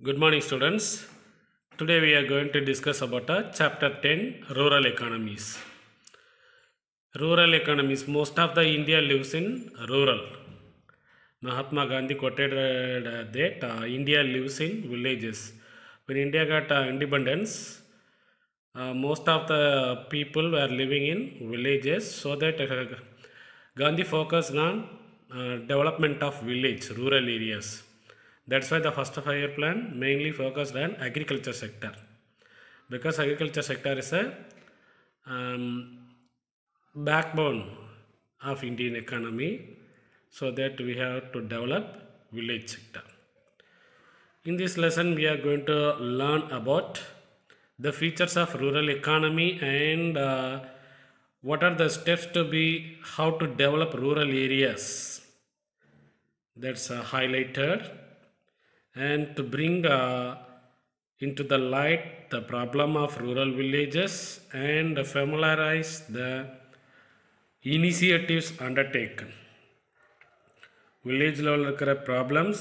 Good morning, students. Today we are going to discuss about chapter 10 rural economies. Rural economies. Most of the India lives in rural. Mahatma Gandhi quoted that India lives in villages. When India got independence, most of the people were living in villages, so that Gandhi focused on development of village, rural areas. That's why the first 5-year plan mainly focused on agriculture sector, because agriculture sector is a um, backbone of Indian economy, so that we have to develop village sector. In this lesson, we are going to learn about the features of rural economy and what are the steps to be, how to develop rural areas. That's highlighted, and to bring into the light the problem of rural villages and familiarize the initiatives undertaken. Village level இருக்கிற problems,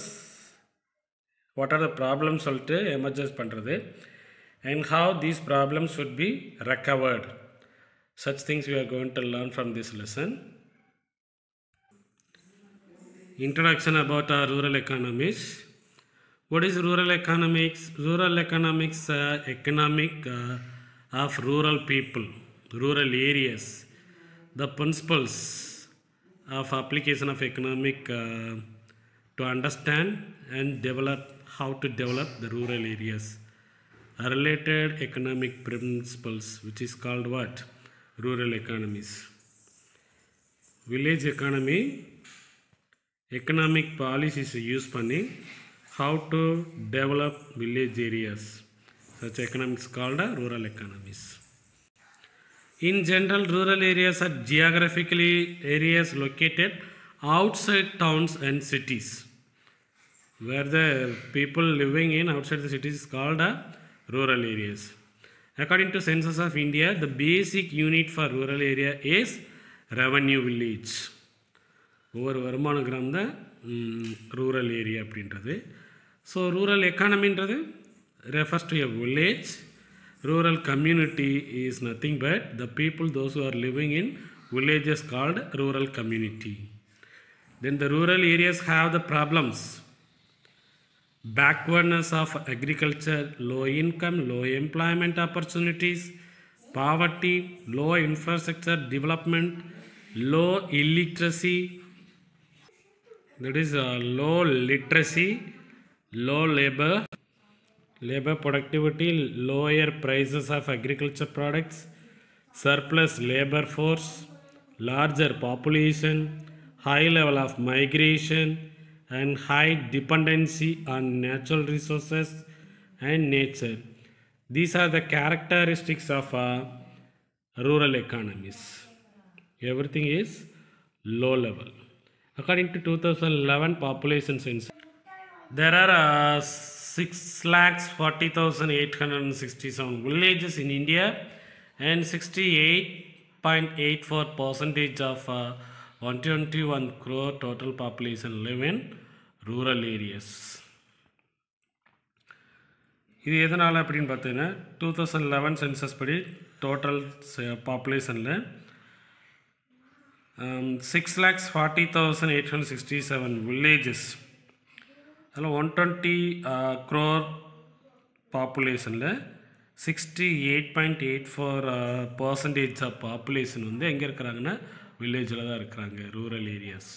what are the problems சொல்லிட்டு emerges பண்ணுறது, and how these problems should be recovered. Such things we are going to learn from this lesson. Introduction about our rural economies. What is rural economics? Rural economics, economic of rural people, rural areas. The principles of application of economic to understand and develop how to develop the rural areas. Related economic principles, which is called what? Rural economies. Village economy, economic policies use பண்ணி how to develop village areas. Such economics called rural economies. In general, rural areas are geographically areas located outside towns and cities, where the people living in outside the cities is called rural areas. According to Census of India, the basic unit for rural area is revenue village. ஒவ்வொரு வருமான கிராமம் தான் rural area அப்படின்றது. So rural எக்கானமின்றது refers to a village. Rural community is nothing but the people, those who are living in villages, called rural community. Then the rural areas have the problems: backwardness of agriculture, low income, low employment opportunities, poverty, low infrastructure development, low illiteracy, that is low literacy, low labor productivity, lower prices of agriculture products, surplus labor force, larger population, high level of migration, and high dependency on natural resources and nature. These are the characteristics of rural economies. Everything is low level. According to 2011 population census, there are 6,40,867 villages in India, and 68.84% of 121 crore total population live in rural areas. இது எதனால் அப்படின்னு பார்த்தீங்கன்னா 2011 census படி total பாப்புலேஷனில் 6,40,867 villages, அதில் 120 crore பாப்புலேஷனில் 68.84% of population வந்து எங்கே இருக்கிறாங்கன்னா வில்லேஜில் தான் இருக்கிறாங்க, ரூரல் ஏரியாஸ்.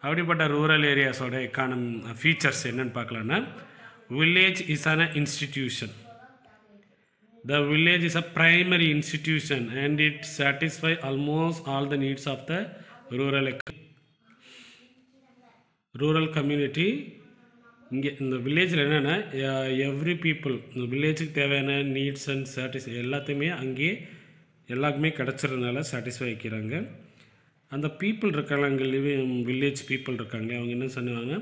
அப்படிப்பட்ட ரூரல் ஏரியாஸோட எக்கானமி ஃபீச்சர்ஸ் என்னென்னு பார்க்கலான்னா, village is an institution. The village is a primary institution and it satisfies almost all the needs of the rural community. இங்கே இந்த வில்லேஜில் என்னென்னா எவ்ரி பீப்புள், இந்த வில்லேஜுக்கு தேவையான நீட்ஸ் அண்ட் எல்லாத்தையுமே அங்கேயே எல்லாருக்குமே கிடச்சிறதுனால சாட்டிஸ்ஃபை வைக்கிறாங்க. அந்த பீப்புள் இருக்காங்க, அங்கே வில்லேஜ் பீப்புள் இருக்காங்க, அவங்க என்ன சொன்னாங்க,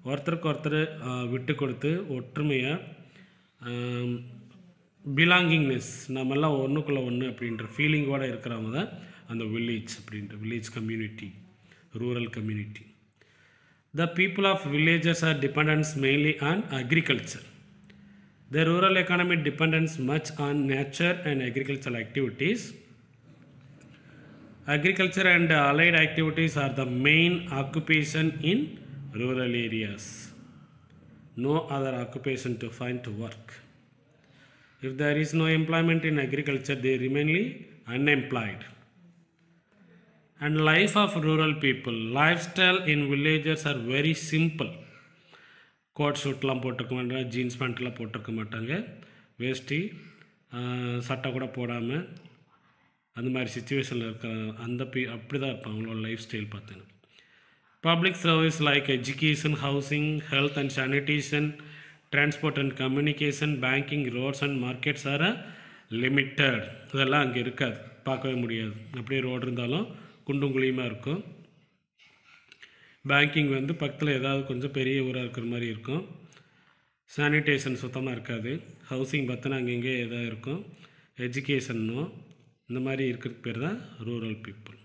ஒருத்தருக்கு ஒருத்தர் விட்டு கொடுத்து ஒற்றுமையாக பிலாங்கிங்னஸ், நம்மெல்லாம் ஒன்றுக்குள்ளே ஒன்று அப்படின்ற ஃபீலிங்கோடு இருக்கிறவங்க தான் அந்த வில்லேஜ் அப்படின்ற village community, rural community. The people of villages are dependent mainly on agriculture. The rural economy depends much on nature and agricultural activities. Agriculture and allied activities are the main occupation in rural areas. No other occupation to find to work. If there is no employment in agriculture, they remain unemployed. And life of rural people, lifestyle in villages are very simple. Coat ஷூட்லாம் போட்டிருக்க மாட்டாங்க, jeans பேண்ட்லாம் போட்டிருக்க மாட்டாங்க, வேஷ்டி சட்டை கூட போடாமல் அந்த மாதிரி சுச்சுவேஷனில் இருக்க அந்த அப்படி தான் இருப்பாங்க அவங்களோட லைஃப் ஸ்டைல் பார்த்தீங்கன்னா. Public service like education, housing, health and sanitation, transport and communication, banking, roads and markets are limited. இதெல்லாம் அங்கே இருக்காது, பார்க்கவே முடியாது. அப்படியே ரோடு இருந்தாலும் குண்டும் குழியுமாக இருக்கும். பேங்கிங் வந்து பக்கத்தில் ஏதாவது கொஞ்சம் பெரிய ஊராக இருக்கிற மாதிரி இருக்கும். சானிடேஷன் சுத்தமாக இருக்காது. ஹவுசிங் பார்த்தோன்னா அங்கங்கே எதாவது இருக்கும். எஜுகேஷன்னும் இந்த மாதிரி இருக்கிறதுக்கு பேர் தான் rural people.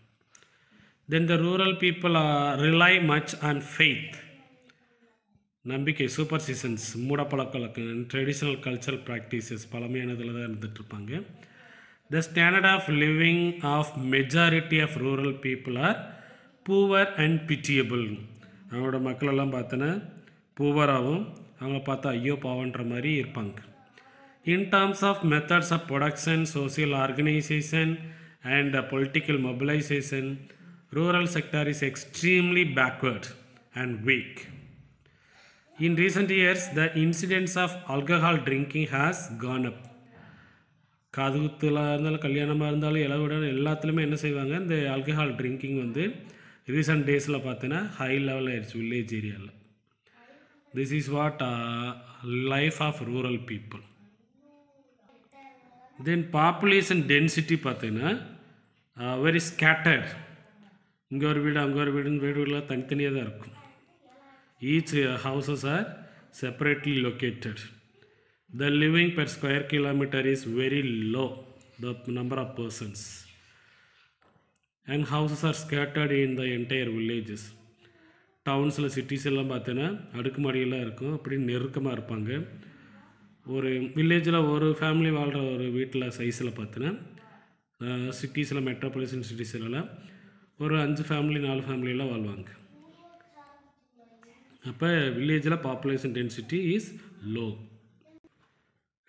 Then the rural people rely much on faith, நம்பிக்கை, சூப்பர்ஸ்டிஷன்ஸ், மூடப்பழக்கம், ட்ரெடிஷ்னல் கல்ச்சரல் ப்ராக்டிசஸ் பழமையானதில் தான் இருந்துகிட்ருப்பாங்க. The standard of living of majority of rural people are poor and pitiable. அவங்களோட மக்களெல்லாம் பார்த்தோன்னா பூவராகவும் அவங்கள பார்த்தா ஐயோ பாவன்ற மாதிரி இருப்பாங்க. In terms of methods of production, social organisation and political mobilisation, rural sector is extremely backward and weak. In recent years the incidents of alcohol drinking has gone up. காதுகுத்துலாம் இருந்தாலும் கல்யாணமாக இருந்தாலும் இளவிட எல்லாத்துலேயுமே என்ன செய்வாங்க, இந்த ஆல்கஹால் ட்ரிங்கிங் வந்து recent டேஸில் பார்த்தீங்கன்னா ஹை லெவலில் ஆயிடுச்சு வில்லேஜ் ஏரியாவில். This is what life of rural people. Then population density பார்த்தீங்கன்னா வெரி ஸ்கேட்டர்ட். இங்கே ஒரு வீடு அங்கே ஒரு வீடுன்னு வீடுகள்லாம் தனித்தனியாக தான் இருக்கும். Each houses are separately located. The living per square kilometer is very low, the number of persons, and houses are scattered in the entire villages. டவுன்ஸில் சிட்டிஸ் எல்லாம் பார்த்தீங்கன்னா அடுக்குமாடியெல்லாம் இருக்கும், அப்படி நெருக்கமாக இருப்பாங்க. ஒரு வில்லேஜில் ஒரு ஃபேமிலி வாழ்கிற ஒரு வீட்டில் சைஸில் பார்த்தீங்கன்னா சிட்டிஸில் மெட்ரோபாலிசன் சிட்டிஸ்லாம் ஒரு 5 ஃபேமிலி 4 ஃபேமிலியெல்லாம் வாழ்வாங்க. அப்போ வில்லேஜில் பாப்புலேஷன் டென்சிட்டி இஸ் லோ.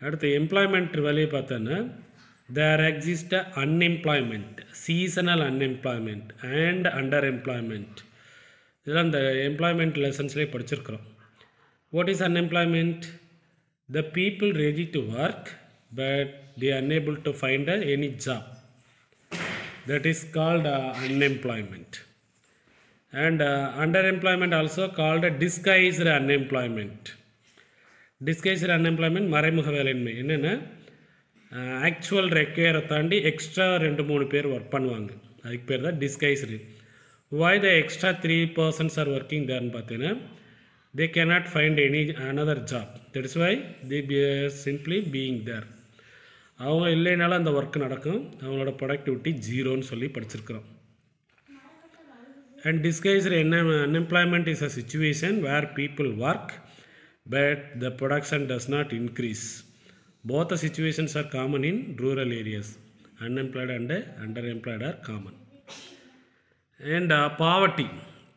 அடுத்து எம்ப்ளாய்மெண்ட் வேலையை பார்த்தோன்னா there exist unemployment, seasonal unemployment and under employment. இதெல்லாம் இந்த எம்ப்ளாய்மெண்ட் லெசன்ஸ்லேயே படிச்சிருக்கிறோம். What is unemployment? The people ready to work but they are unable to find any job. That is called unemployment. And underemployment also called disguised unemployment. Disguised unemployment மறைமுக வேலையின்மை. என்னென்னா actual ரெக்யரை தாண்டி extra 2-3 பேர் work பண்ணுவாங்க, அதுக்கு பேர் தான் disguised. why the extra 3 persons are working there பார்த்தீங்கன்னா they cannot find any another job, that is why they are simply being there. அவங்க இல்லைனாலும் அந்த ஒர்க் நடக்கும், அவங்களோட ப்ரொடக்டிவிட்டி 0ன்னு சொல்லி படிச்சிருக்கிறோம். And disguised unemployment is a situation where people work but the production does not increase. Both the situations are common in rural areas. Unemployed and underemployed are common. And poverty.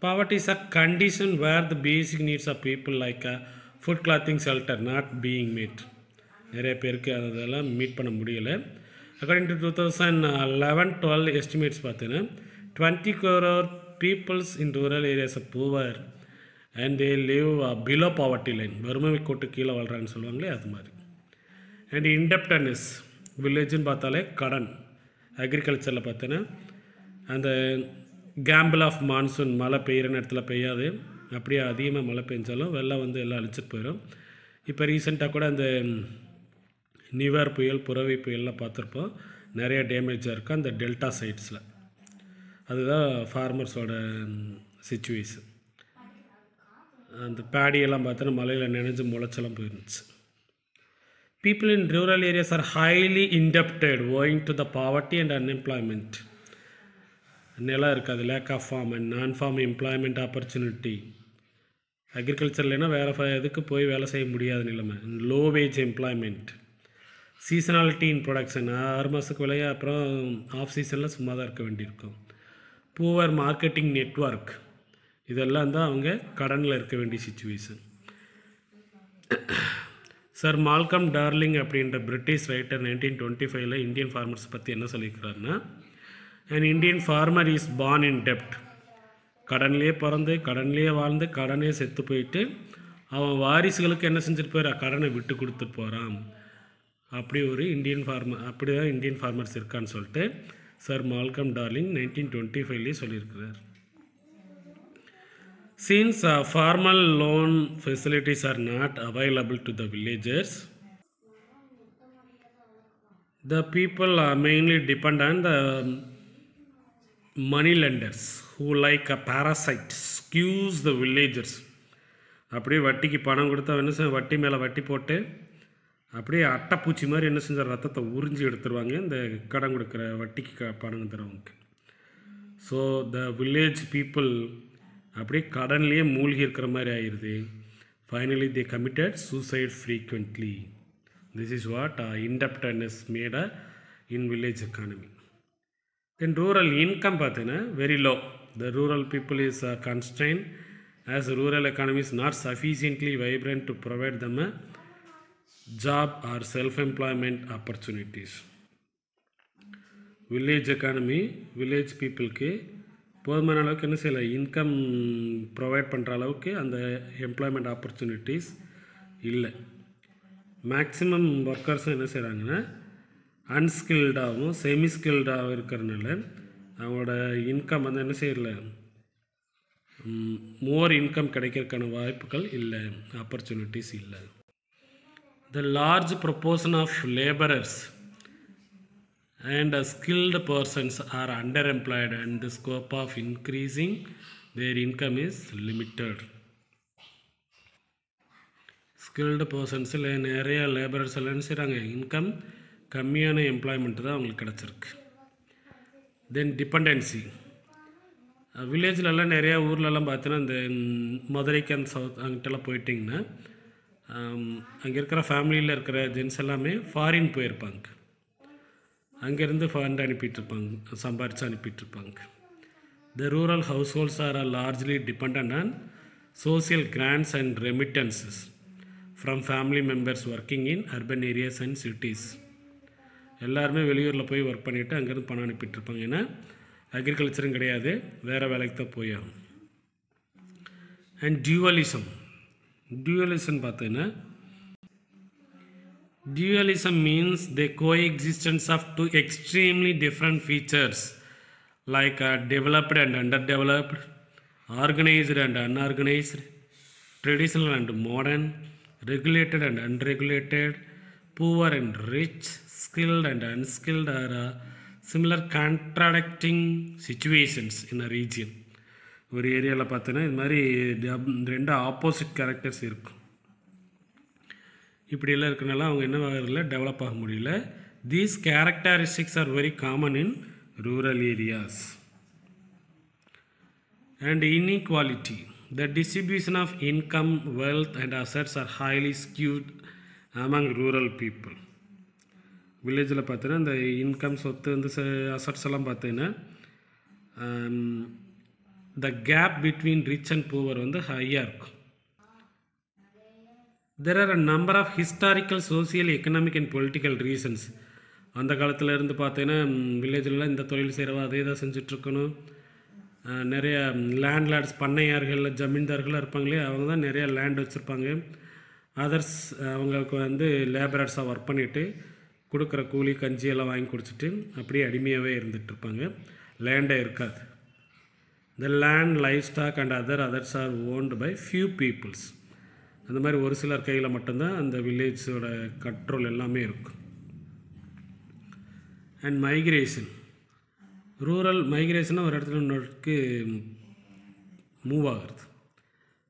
Poverty is a condition where the basic needs of people like food, clothing, shelter not being met. நிறைய பேருக்கு அதெல்லாம் meet பண்ண முடியலை. According to 2011-12 estimates பார்த்தீங்கன்னா 20 crore peoples in rural areas are poor and they live below poverty line. வறுமை கோட்டு கீழே வாழ்கிறான்னு சொல்லுவாங்களே அது மாதிரி. அண்ட் இண்டெப்டனஸ், வில்லேஜ்னு பார்த்தாலே கடன். அக்ரிகல்ச்சரில் பார்த்தோன்னா அந்த கேம்பிள் ஆஃப் மான்சூன், மழை பெய்கிற நேரத்தில் பெய்யாது, அப்படியே அதிகமாக மழை பெஞ்சாலும் வெள்ளம் வந்து எல்லாம் அழிச்சிட்டு போயிடும். இப்போ ரீசெண்டாக கூட அந்த நிவர் புயல், புரவி புயல்லாம் பார்த்துருப்போம், நிறைய டேமேஜாக இருக்கும் அந்த டெல்டா சைட்ஸில். அதுதான் ஃபார்மர்ஸோட சிச்சுவேஷன். அந்த பேடியெல்லாம் பார்த்தோன்னா மலையில் நினைஞ்சு முளைச்செல்லாம் போயிருந்துச்சு. People in rural areas are highly indebted owing to the poverty and unemployment. நிலம் இருக்காது, lack of farm and non farm employment opportunity. Agriculture இல்லைன்னா வேறு இதுக்கு போய் வேலை செய்ய முடியாத நிலைமை. Low wage employment, seasonality in production, 6 மாதத்துக்கு விளைய அப்புறம் ஆஃப் சீசனில் சும்மா தான் இருக்க வேண்டியிருக்கும். பூவர் மார்க்கெட்டிங் நெட்வொர்க், இதெல்லாம் தான் அவங்க கடனில் இருக்க வேண்டிய சிச்சுவேஷன். சார் மால்கம் டார்லிங் அப்படின்ற பிரிட்டிஷ் ரைட்டர் 1925 இந்தியன் ஃபார்மர்ஸ் பற்றி என்ன சொல்லியிருக்கிறாருன்னா, and Indian farmer is born in டெப்ட், கடன்லேயே பிறந்து கடன்லேயே வாழ்ந்து கடனே செத்து போயிட்டு அவன் வாரிசுகளுக்கு என்ன செஞ்சுட்டு போயிடா, கடனை விட்டு கொடுத்துட்டு போகிறான். அப்படி ஒரு இந்தியன் ஃபார்மர், அப்படி தான் இந்தியன் ஃபார்மர்ஸ் இருக்கான்னு சொல்லிட்டு சார் மால்கம் டார்லிங் 1925 சொல்லியிருக்கிறார். Since formal loan facilities are not available to the villagers, the people are mainly depend on the money lenders who like a parasite skews the villagers. அப்படியே வட்டிக்கு பணம் கொடுத்தா என்ன செய்ய, வட்டி மேலே வட்டி போட்டு அப்படியே அட்டைப்பூச்சி மாதிரி என்ன செஞ்ச ரத்தத்தை உறிஞ்சி எடுத்துருவாங்க இந்த கடன் கொடுக்குற வட்டிக்கு பணம் தருவாங்க. ஸோ த வில்லேஜ் பீப்புள் அப்படியே கடன்லேயே மூழ்கி இருக்கிற மாதிரி ஆயிடுது. Finally they committed suicide frequently. This is what indebtedness made in village economy. Then rural income பார்த்தீங்கன்னா very low. The rural people is constrain as rural economy is not sufficiently vibrant to provide them a job or self-employment opportunities. Village economy, village peopleக்கு போதுமான அளவுக்கு என்ன செய்யலை, income provide பண்ணுற அளவுக்கு அந்த employment opportunities இல்லை. Maximum ஒர்க்கர்ஸும் என்ன செய்கிறாங்கன்னா அன்ஸ்கில்டாகவும் செமிஸ்கில்டாகவும் இருக்கிறதுனால அவங்களோட இன்கம் வந்து என்ன செய்யல, மோர் இன்கம் கிடைக்கிறதுக்கான வாய்ப்புகள் இல்லை, ஆப்பர்ச்சுனிட்டிஸ் இல்லை. The large proportion of labourers and skilled persons are underemployed and the scope of increasing their income is limited. skilled persons நிறைய லேபரர்ஸ் எல்லாம் என்ன செய்கிறாங்க, இன்கம் கம்மியான எம்ப்ளாய்மெண்ட் தான் அவங்களுக்கு கிடச்சிருக்கு. தென் டிபெண்டன்சி, வில்லேஜ்லலாம் நிறையா ஊர்லலாம் பார்த்தீங்கன்னா இந்த மதுரைக்கு அந்த சவுத் அங்கிட்டலாம் போயிட்டிங்கன்னா அங்கே இருக்கிற ஃபேமிலியில் இருக்கிற ஜென்ஸ் எல்லாமே ஃபாரின் போயிருப்பாங்க. அங்கேருந்து ஃபண்ட் அனுப்பிட்டுருப்பாங்க, சம்பாரித்து அனுப்பிட்டுருப்பாங்க. The rural households are largely depend on social grants and remittances from family members working in urban areas and cities. எல்லாருமே வெளியூரில் போய் ஒர்க் பண்ணிவிட்டு அங்கேருந்து பணம் அனுப்பிட்டுருப்பாங்க. ஏன்னா அக்ரிகல்ச்சரும் கிடையாது, வேறு வேலைக்கு தான் போய் ஆகும். அண்ட் டியூவலிசம் பார்த்தீங்கன்னா, dualism means the coexistence of two extremely different features like developed and underdeveloped, organized and unorganized, traditional and modern, regulated and unregulated, poor and rich, skilled and unskilled are similar contradicting situations in a region. ஒரு ஏரியாவில் பார்த்தீங்கன்னா இது மாதிரி ரெண்டு opposite characters இருக்கும். இப்படியெல்லாம் இருக்கிறனால அவங்க என்ன ஆகல, டெவலப் ஆக முடியல. These characteristics are very common in rural areas. And inequality, the distribution of income, wealth and assets are highly skewed among rural people. வில்லேஜில் பார்த்தீங்கன்னா இந்த இன்கம், சொத்து, இந்த அசட்ஸ் எல்லாம் பார்த்தீங்கன்னா the gap between rich and poor வந்து ஹையாக இருக்கும். There are a number of historical, social, economic and political reasons. அந்த காலத்தில் இருந்து பார்த்தீங்கன்னா வில்லேஜில் இந்த தொழில் செய்கிறவா அதே தான் செஞ்சிட்ருக்கணும். நிறைய லேண்ட்லார்ட்ஸ், பண்ணையார்கள், ஜமீன்தார்களாக இருப்பாங்களே, அவங்க தான் நிறையா லேண்ட் வச்சுருப்பாங்க. அதர்ஸ் அவங்களுக்கு வந்து லேபரர்ஸாக ஒர்க் பண்ணிவிட்டு கொடுக்குற கூலி கஞ்சியெல்லாம் வாங்கி குடிச்சிட்டு அப்படியே அடிமையாகவே இருந்துகிட்ருப்பாங்க. லேண்டே இருக்காது. The land, livestock and others are owned by few peoples. அந்த மாதிரி ஒரு சிலர் கையில் மட்டும்தான் அந்த வில்லேஜோட கண்ட்ரோல் எல்லாமே இருக்கும். அண்ட் மைக்ரேஷன், ரூரல் மைக்ரேஷனாக ஒரு இடத்துல இன்னொருக்கு மூவ் ஆகுறது.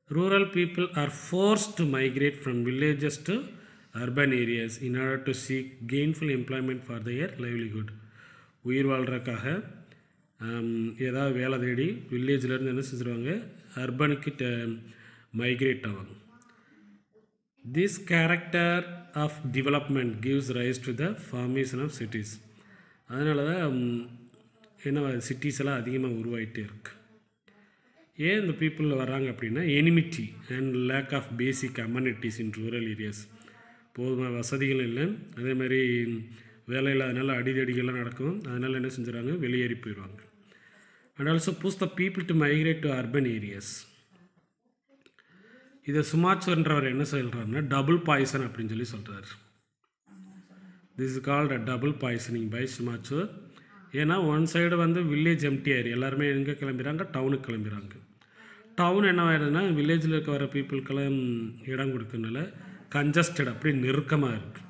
Rural people are forced to migrate from villages to urban areas in order to seek gainful employment for their livelihood. உயிர் வாழ்கிறதுக்காக ஏதாவது வேலை தேடி வில்லேஜிலேருந்து என்ன செஞ்சுருவாங்க, அர்பனுக்கு மைக்ரேட் ஆவாங்க. This character of development gives rise to the formation of cities. அதனால தான் என்ன சிட்டிஸ் எல்லாம் அதிகமாக உருவாகிட்டே இருக்குது. ஏன் இந்த பீப்புள் வர்றாங்க அப்படின்னா enmity and lack of basic amenities in rural areas. போதுமான வசதிகள் இல்லை, அதே மாதிரி வேலை இல்லாதனால அடிதடிகள்லாம் நடக்கும். அதனால் என்ன செஞ்சுறாங்க, வெளியேறி போயிடுவாங்க. And also push the people to migrate to urban areas. இதை சுமாச்சுன்றவர் என்ன சொல்கிறாருன்னா டபுள் பாய்சன் அப்படின்னு சொல்லி சொல்கிறார். This is called a double poisoning by Schumacher. ஏன்னா ஒன் சைடு வந்து வில்லேஜ் எம்டி ஆயிரு, எல்லாருமே எங்கே கிளம்பிடுறாங்க, டவுனுக்கு கிளம்பிடுறாங்க. டவுன் என்ன ஆயிடுதுன்னா வில்லேஜில் இருக்க வர பீப்புளுக்கெல்லாம் இடம் கொடுக்கறதுனால கன்ஜஸ்டட், அப்படி நெருக்கமாக இருக்குது.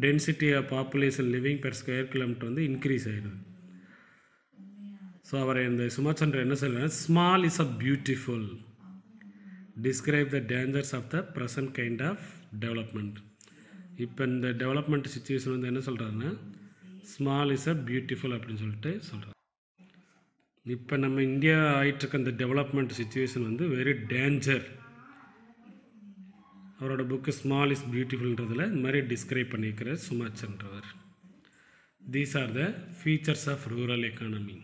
Density of population living per square kilometre வந்து இன்க்ரீஸ் ஆகிடுது. ஸோ அவர் இந்த சுமாச்சந்திரன் என்ன சொல்கிறார், small is a beautiful, describe the dangers of the present kind of development. இப்போ இந்த டெவலப்மெண்ட் சுச்சுவேஷன் வந்து என்ன சொல்கிறாருன்னா ஸ்மால் இஸ் அ பியூட்டிஃபுல் அப்படின்னு சொல்லிட்டு சொல்கிறார். இப்போ நம்ம இந்தியா ஆகிட்டுருக்க இந்த டெவலப்மெண்ட் சுச்சுவேஷன் வந்து வெரி டேஞ்சர். அவரோட புக்கு ஸ்மால் இஸ் பியூட்டிஃபுல்ன்றதில் இந்த மாதிரி டிஸ்கிரைப் பண்ணியிருக்கிறார் சுமாச்சன்றவர். These are the features of rural economy.